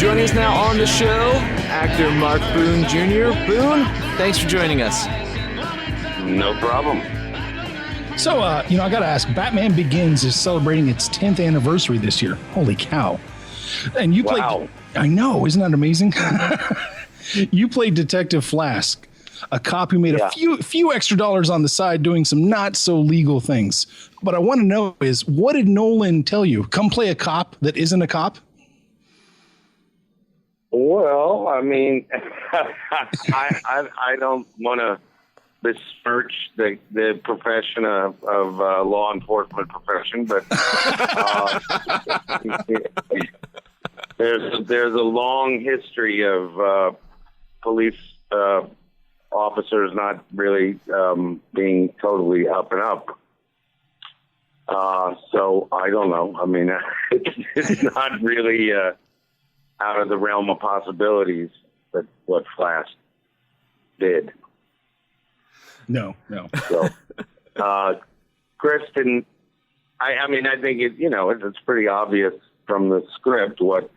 Joining us now on the show, actor Mark Boone Jr. Boone, thanks for joining us. No problem. So, I got to ask, Batman Begins is celebrating its 10th anniversary this year. Holy cow. And you played... Wow. I know, isn't that amazing? You played Detective Flass, a cop who made a few extra dollars on the side doing some not so legal things. But I want to know is, what did Nolan tell you? Come play a cop that isn't a cop? Well, I mean, I don't want to besmirch the profession of law enforcement profession, but there's a long history of police officers not really being totally up and up. So I don't know. I mean, it's not really out of the realm of possibilities, but what Flass did. No. So, Kristen, I mean, I think it's pretty obvious from the script what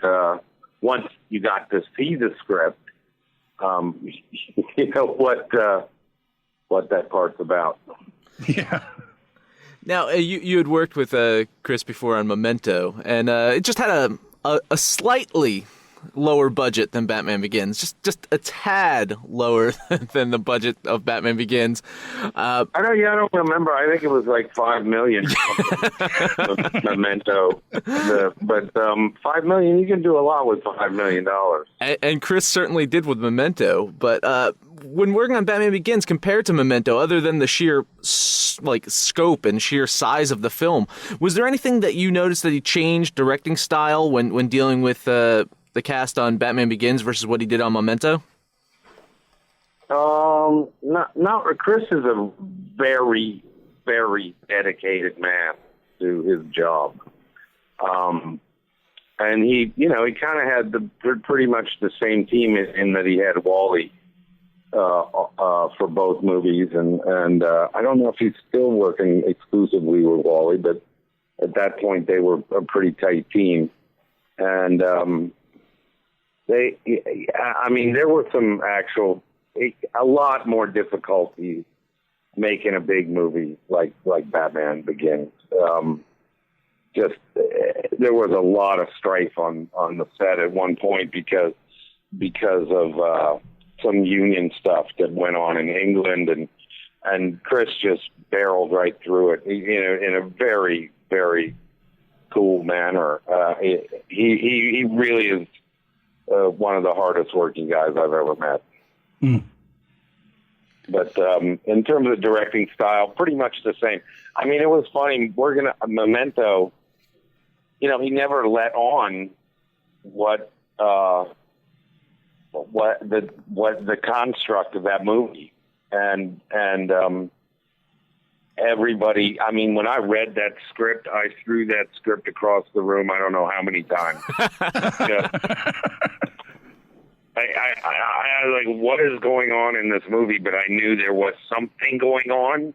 once you got to see the script, what that part's about. Yeah. Now, you had worked with Chris before on Memento, and it just had a slightly lower budget than Batman Begins, just a tad lower than the budget of Batman Begins. I don't remember. I think it was like $5 million. Memento, but $5 million, you can do a lot with $5 million. And Chris certainly did with Memento. But when working on Batman Begins, compared to Memento, other than the sheer scope and sheer size of the film, was there anything that you noticed that he changed directing style when dealing with the cast on Batman Begins versus what he did on Memento? Not Chris is a very, very dedicated man to his job. And he kind of had pretty much the same team in that he had Wally for both movies, and I don't know if he's still working exclusively with Wally, but at that point they were a pretty tight team. And there were some a lot more difficulty making a big movie like Batman Begins. There was a lot of strife on the set at one point because of some union stuff that went on in England, and Chris just barreled right through it, in a very, very cool manner. He really is one of the hardest working guys I've ever met. Mm. But in terms of directing style, pretty much the same. I mean, it was funny working at Memento. He never let on what the construct of that movie, and everybody. I mean, when I read that script, I threw that script across the room. I don't know how many times. I was like, what is going on in this movie? But I knew there was something going on.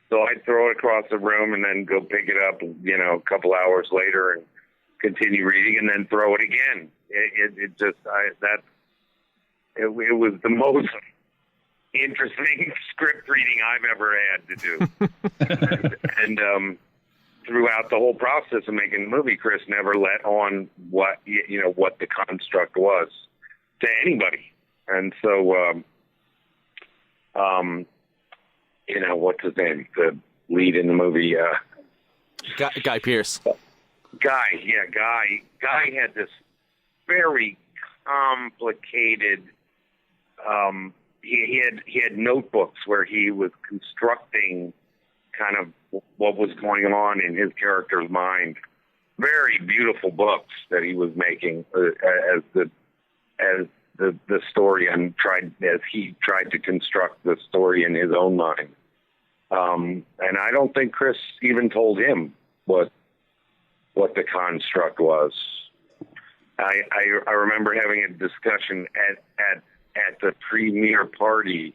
So I'd throw it across the room and then go pick it up, a couple hours later and continue reading and then throw it again. It was the most interesting script reading I've ever had to do. and throughout the whole process of making the movie, Chris never let on what the construct was to anybody. And so, what's his name? The lead in the movie, Guy Pearce. Guy had this very complicated. He had notebooks where he was constructing kind of what was going on in his character's mind. Very beautiful books that he was making as the story and as he tried to construct the story in his own mind. And I don't think Chris even told him what the construct was. I remember having a discussion at the premiere party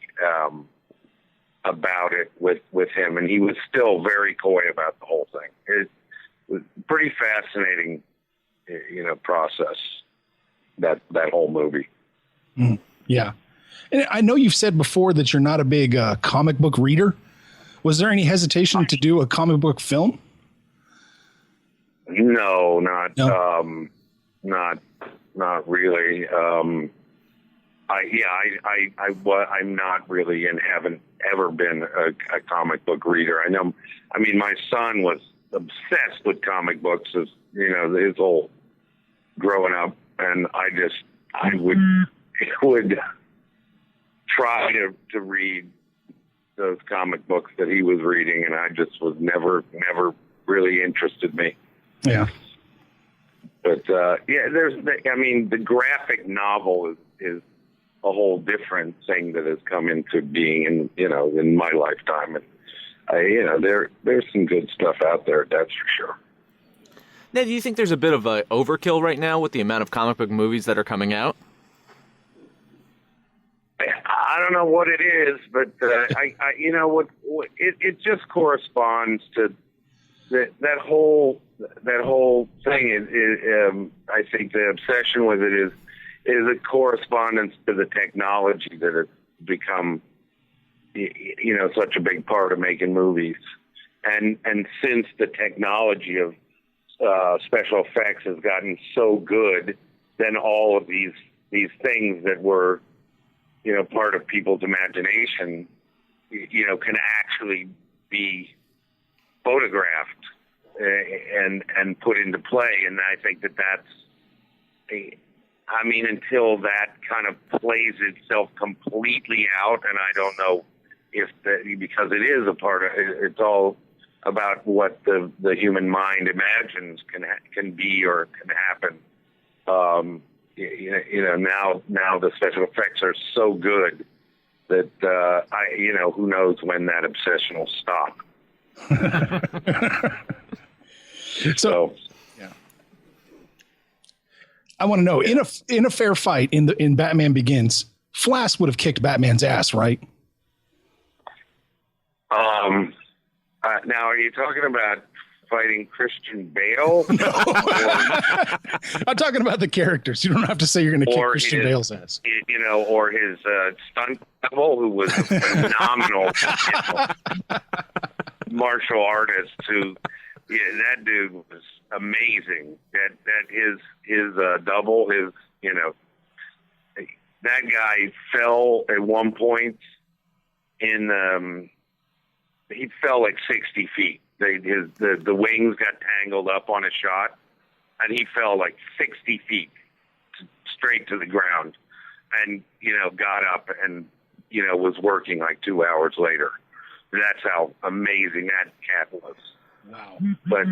about it with him, and he was still very coy about the whole thing. It was a pretty fascinating, process, that whole movie. Yeah. And I know you've said before that you're not a big comic book reader. Was there any hesitation to do a comic book film? No, No? not really. I'm not really and haven't ever been a comic book reader. I mean, my son was obsessed with comic books as, his whole growing up. And I would try to read those comic books that he was reading. And I just was never really interested me. Yeah. But, the graphic novel is a whole different thing that has come into being in my lifetime. And, there's some good stuff out there. That's for sure. Now, do you think there's a bit of a overkill right now with the amount of comic book movies that are coming out? I don't know what it is, but, it just corresponds to that whole thing is I think the obsession with it is a correspondence to the technology that has become, such a big part of making movies. And since the technology of special effects has gotten so good, then all of these things that were, part of people's imagination, can actually be photographed and put into play. And I think that's until that kind of plays itself completely out, and I don't know because it is a part of it's all about what the human mind imagines can be or can happen. Now the special effects are so good that who knows when that obsession will stop. So yeah. I want to know, in a fair fight in Batman Begins, Flass would have kicked Batman's ass, right? Now, are you talking about fighting Christian Bale? No. I'm talking about the characters. You don't have to say you're going to kick Christian Bale's ass. Or his stunt double, who was a phenomenal martial artist. That dude was amazing. That his double, that guy fell at one point he fell like 60 feet. The wings got tangled up on a shot, and he fell like 60 feet straight to the ground, and got up and was working like 2 hours later. That's how amazing that cat was. Wow. But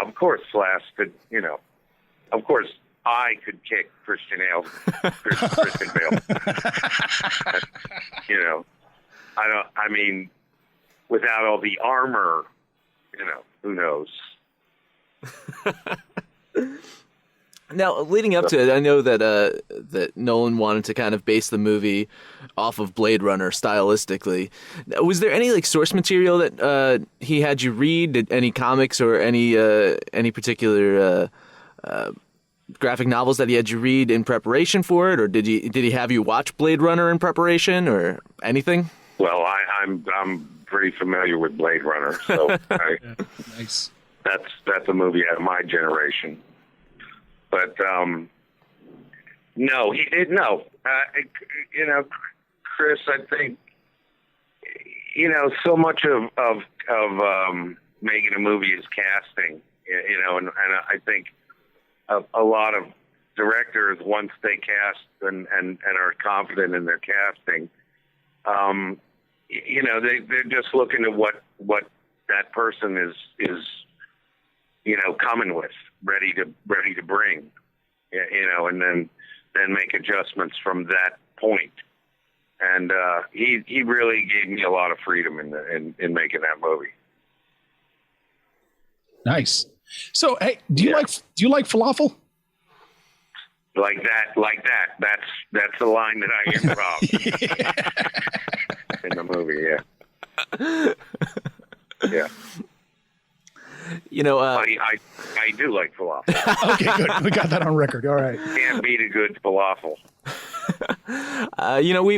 of course, Flass could. Of course, I could kick Christian Bale. Without all the armor, who knows? Now, leading up to it, I know that Nolan wanted to kind of base the movie off of Blade Runner stylistically. Was there any source material that he had you read? Any comics or any particular graphic novels that he had you read in preparation for it, or did he have you watch Blade Runner in preparation, or anything? Well, I'm pretty familiar with Blade Runner, so nice. That's a movie out of my generation. But no, he did no. Chris, I think so much of making a movie is casting. And I think a lot of directors, once they cast and are confident in their casting, they're just looking at what that person is coming with, ready to bring, and then make adjustments from that point. And he really gave me a lot of freedom in making that movie. Nice. So, hey, do you like falafel? Like that. That's the line that I improv in the movie. Yeah. I do like falafel. Okay, good. We got that on record. All right. Can't beat a good falafel.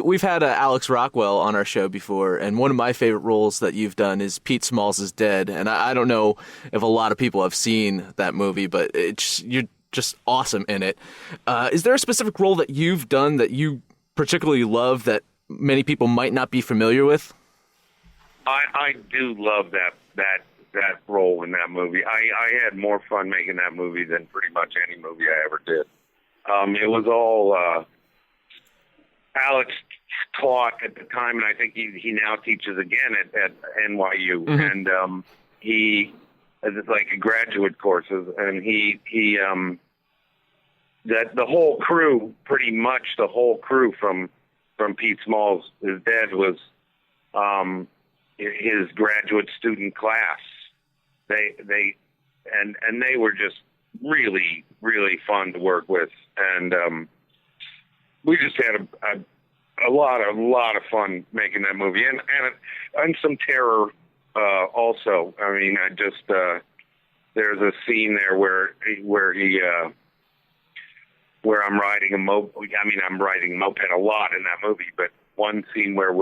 We've had Alex Rockwell on our show before, and one of my favorite roles that you've done is Pete Smalls' Dead. And I don't know if a lot of people have seen that movie, but you're just awesome in it. Is there a specific role that you've done that you particularly love that many people might not be familiar with? I do love that role in that movie. I had more fun making that movie than pretty much any movie I ever did. It was all Alex taught at the time, and I think he now teaches again at NYU. Mm-hmm. And he it's like a graduate courses, and he that the whole crew, pretty much the whole crew from Pete Smalls is Dead was his graduate student class. They were just really, really fun to work with, and we just had a lot of fun making that movie, and some terror also. I mean, there's a scene there where I'm riding a moped. I mean, I'm riding a moped a lot in that movie, but one scene where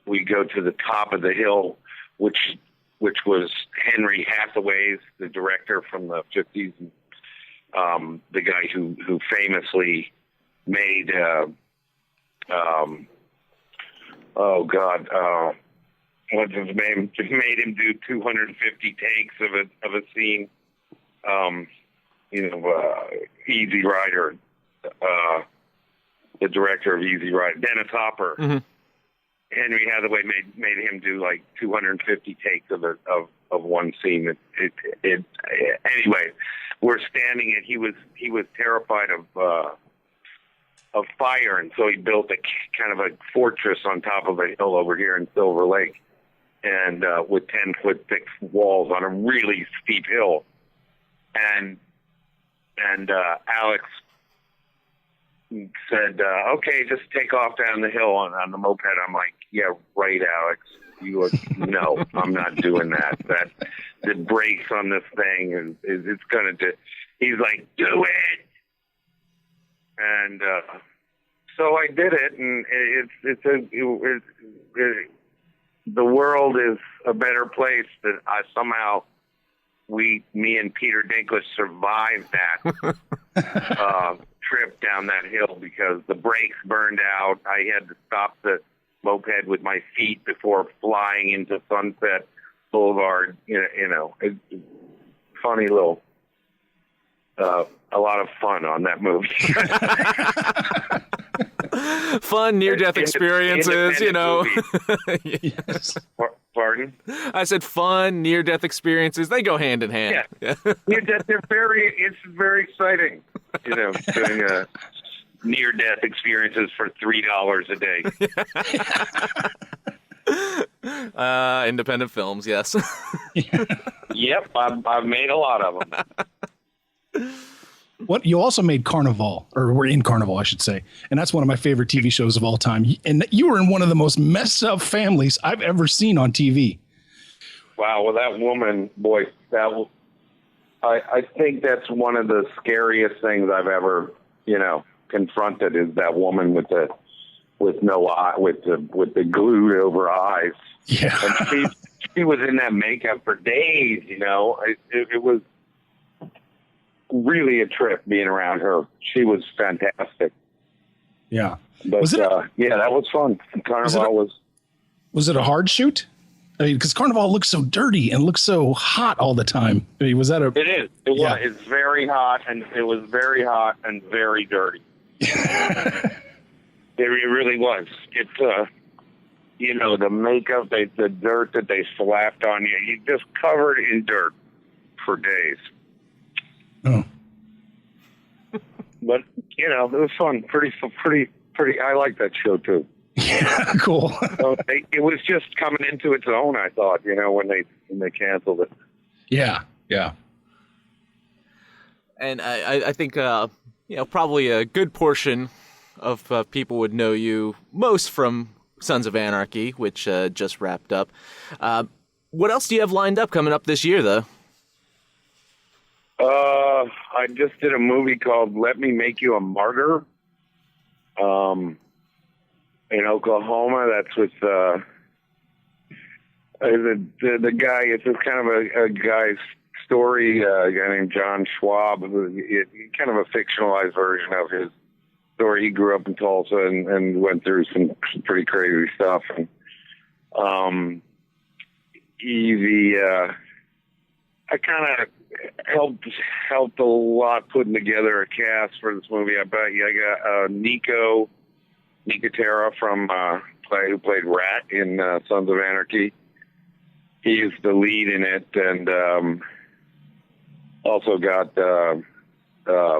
we go to the top of the hill, which was Henry Hathaway's, the director from the 50s, the guy who famously made what's his name? Just made him do 250 takes of a scene. Easy Rider, the director of Easy Rider, Dennis Hopper. Mm-hmm. Henry Hathaway made him do like 250 takes of one scene. Anyway, we're standing, and he was terrified of fire, and so he built a kind of a fortress on top of a hill over here in Silver Lake, and with 10-foot thick walls on a really steep hill. And Alex said, "Okay, just take off down the hill on the moped." I'm like, "Yeah, right, Alex. No, I'm not doing that. That the brakes on this thing it's gonna do." He's like, "Do it," and so I did it, and the world is a better place that somehow me and Peter Dinklage survived that trip down that hill, because the brakes burned out. I had to stop the moped with my feet before flying into Sunset Boulevard. Funny little, a lot of fun on that movie. Fun near-death experiences, Yes. Pardon? I said fun near-death experiences. They go hand in hand. Yeah. Near-death, it's very exciting, doing near-death experiences for $3 a day. Independent films, yes. Yep, I've made a lot of them. What you also made Carnivale, or were in Carnivale, I should say, and that's one of my favorite TV shows of all time. And you were in one of the most messed up families I've ever seen on TV. Wow, well, that woman, boy, I think that's one of the scariest things I've ever, confronted, is that woman with no eye, with the glued over eyes. Yeah, and she was in that makeup for days. It was really a trip being around her. She was fantastic. Yeah. But that was fun. Carnivale was it a hard shoot? I mean, because Carnivale looks so dirty and looks so hot all the time. I mean, was that It is. It was. It's very hot, and it was very hot and very dirty. It really was. It's you know, the makeup, the dirt that they slapped on you, you just covered in dirt for days. Oh. But, you know, it was fun. Pretty. I like that show, too. Yeah, cool. So it was just coming into its own, I thought, you know, when they canceled it. Yeah. And I think, you know, probably a good portion of people would know you most from Sons of Anarchy, which just wrapped up. What else do you have lined up coming up this year, though? I just did a movie called Let Me Make You a Martyr. In Oklahoma, that's with the guy. It's just kind of a guy's story. A guy named John Schwab. Kind of a fictionalized version of his story. He grew up in Tulsa and went through some pretty crazy stuff. And I kind of helped a lot putting together a cast for this movie. I got Nico Terra who played Rat in Sons of Anarchy. He's the lead in it, and also got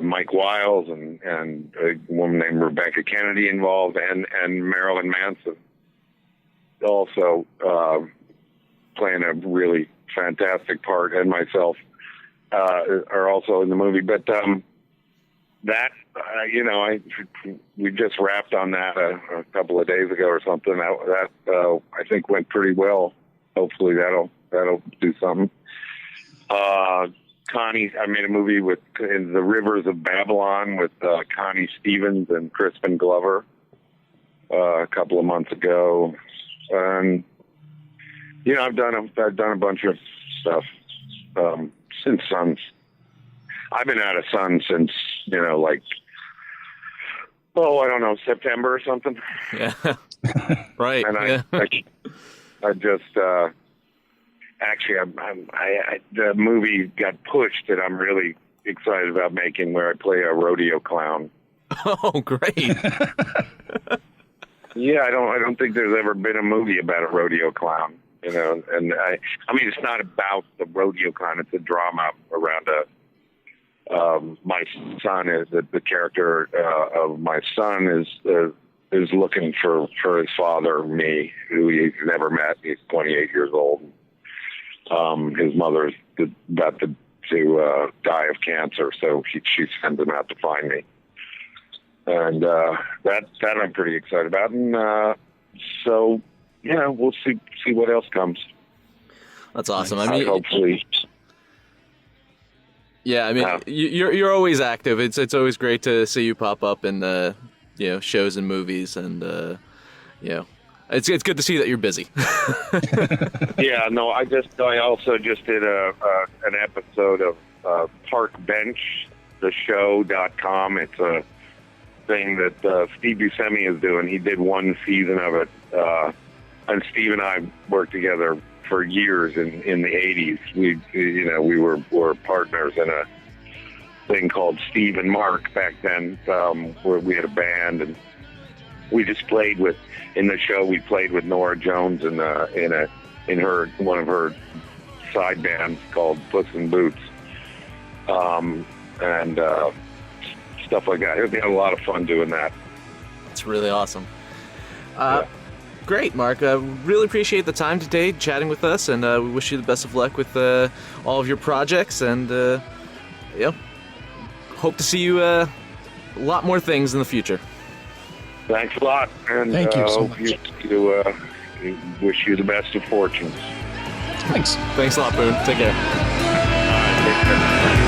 Mike Wiles and a woman named Rebecca Kennedy involved, and Marilyn Manson also playing a really fantastic part, and myself are also in the movie. But we just wrapped on that a couple of days ago or something. That I think went pretty well. Hopefully that'll do something. Connie, I made a movie with in The Rivers of Babylon with Connie Stevens and Crispin Glover a couple of months ago. And you know, I've done a bunch of stuff since Sons. I've been out of Sons since, you know, like, I don't know, September or something. Yeah. Right. And I just actually, the movie got pushed that I'm really excited about making, where I play a rodeo clown. Oh, great. Yeah, I don't think there's ever been a movie about a rodeo clown, you know. And I mean, it's not about the rodeo clown; it's a drama around my son is the character of my son is looking for his father, me, who he's never met. He's 28 years old. His mother's about to die of cancer, so she sends him out to find me. And that I'm pretty excited about. And so, yeah, we'll see what else comes. That's awesome. I mean, hopefully. Yeah, I mean, you're always active. It's always great to see you pop up in shows and movies, and it's good to see that you're busy. Yeah, no, I also just did an episode of Park Bench, theshow.com. It's a thing that Steve Buscemi is doing. He did one season of it, and Steve and I worked together for years in the 80s. We were partners in a thing called Steve and Mark back then, where we had a band, and we just played with, in the show we played with Nora Jones in her one of her side bands called Puss in Boots, and stuff like that. We had a lot of fun doing that. It's really awesome. Great, Mark. Really appreciate the time today chatting with us, and we wish you the best of luck with all of your projects, and hope to see you a lot more things in the future. Thanks a lot, and thank you so much. Wish you the best of fortunes. Thanks. Thanks a lot, Boone. Take care. Take care.